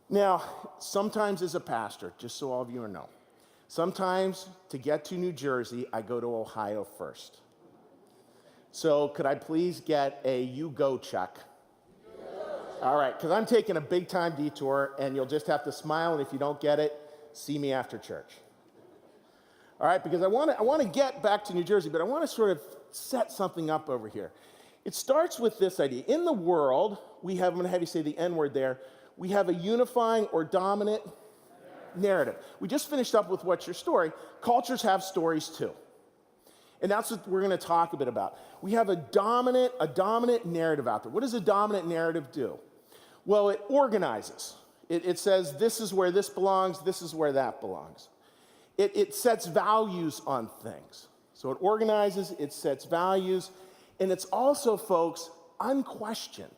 Now, sometimes as a pastor, just so all of you know, sometimes to get to New Jersey, I go to Ohio first. So could I please get a you go check? All right, because I'm taking a big time detour, and you'll just have to smile, and if you don't get it, see me after church. All right, because I want to get back to New Jersey, but I want to sort of set something up over here. It starts with this idea. In the world, we have, I'm going to have you say the N word there, we have a unifying or dominant narrative. We just finished up with What's Your Story? Cultures have stories too. And that's what we're going to talk a bit about. We have a dominant narrative out there. What does a dominant narrative do? Well, it organizes. It says this is where this belongs, this is where that belongs. It sets values on things. So it organizes, it sets values, and it's also, folks, unquestioned.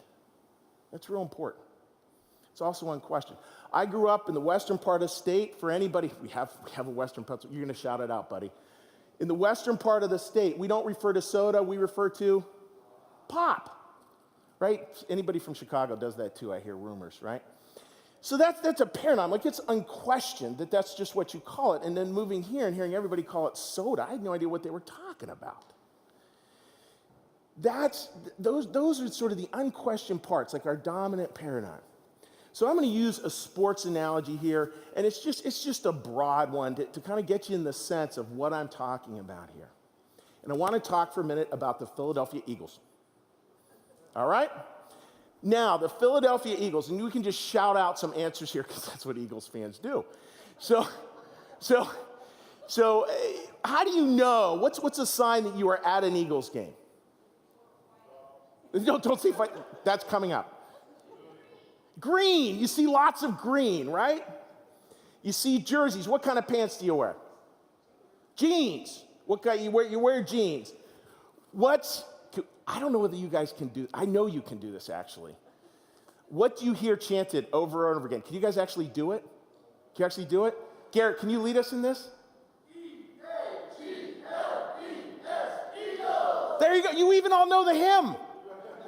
That's real important. It's also unquestioned. I grew up in the western part of the state. For anybody, we have a western part, you're going to shout it out, buddy. In the western part of the state, we don't refer to soda, we refer to pop, right? Anybody from Chicago does that too, I hear rumors, right? So that's a paradigm. Like, it's unquestioned that that's just what you call it. And then moving here and hearing everybody call it soda, I had no idea what they were talking about. Those are sort of the unquestioned parts, like our dominant paradigm. So I'm going to use a sports analogy here, and it's just a broad one to kind of get you in the sense of what I'm talking about here. And I want to talk for a minute about the Philadelphia Eagles. All right? Now, the Philadelphia Eagles, and you can just shout out some answers here because that's what Eagles fans do. So how do you know? What's a sign that you are at an Eagles game? Don't say that's coming up. Green, you see lots of green, right? You see jerseys. What kind of pants do you wear? Jeans. What kind you wear jeans. I don't know whether you guys can do, I know you can do this actually. What do you hear chanted over and over again? Can you guys actually do it? Can you actually do it? Garrett, can you lead us in this? E-A-G-L-E-S, Eagles. There you go. You even all know the hymn.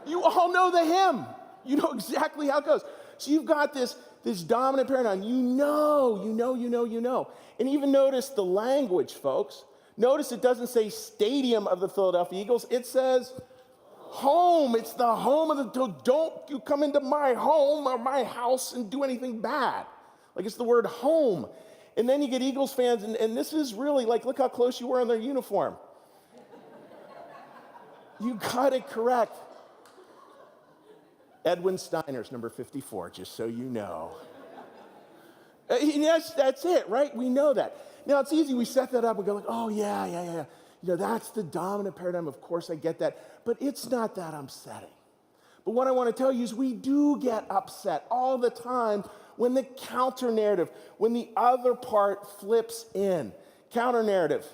You all know the hymn. You know exactly how it goes. So you've got this dominant paradigm. You know. And even notice the language, folks. Notice it doesn't say stadium of the Philadelphia Eagles. It says home. It's the home of the, don't you come into my home or my house and do anything bad. Like, it's the word home. And then you get Eagles fans, and this is really like, look how close you were on their uniform. You got it correct. Edwin Steiner's number 54, just so you know. Yes, that's it, right? We know that. Now, it's easy. We set that up. We go like, oh, yeah. You know, that's the dominant paradigm. Of course, I get that. But it's not that upsetting. But what I want to tell you is we do get upset all the time when the counter narrative, when the other part flips in. Counter narrative.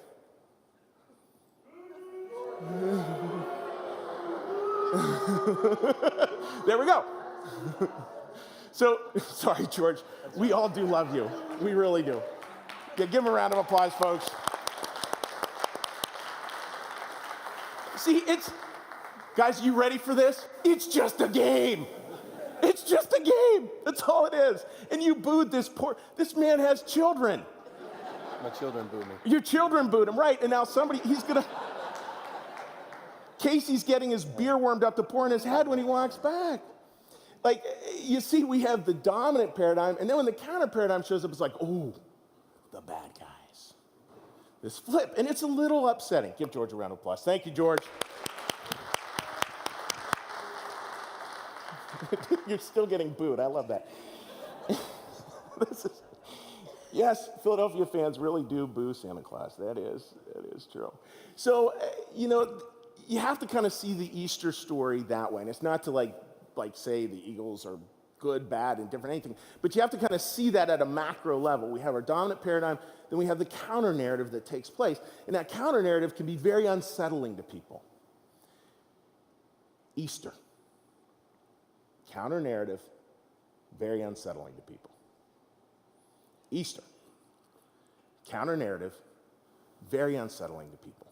There we go. So, sorry, George. We all do love you. We really do. Yeah, give him a round of applause, folks. See, guys, you ready for this? It's just a game. It's just a game. That's all it is. And you booed this man has children. My children booed me. Your children booed him, right. And now Casey's getting his beer warmed up to pour in his head when he walks back. Like, you see, we have the dominant paradigm, and then when the counter paradigm shows up, it's like, oh, the bad guys. This flip, and it's a little upsetting. Give George a round of applause. Thank you, George. You're still getting booed. I love that. Yes, Philadelphia fans really do boo Santa Claus. That is true. So, you have to kind of see the Easter story that way. And it's not to like say the Eagles are good, bad, and different, anything. But you have to kind of see that at a macro level. We have our dominant paradigm, then we have the counter narrative that takes place. And that counter narrative can be very unsettling to people. Easter. Counter narrative, very unsettling to people. Easter. Counter narrative, very unsettling to people.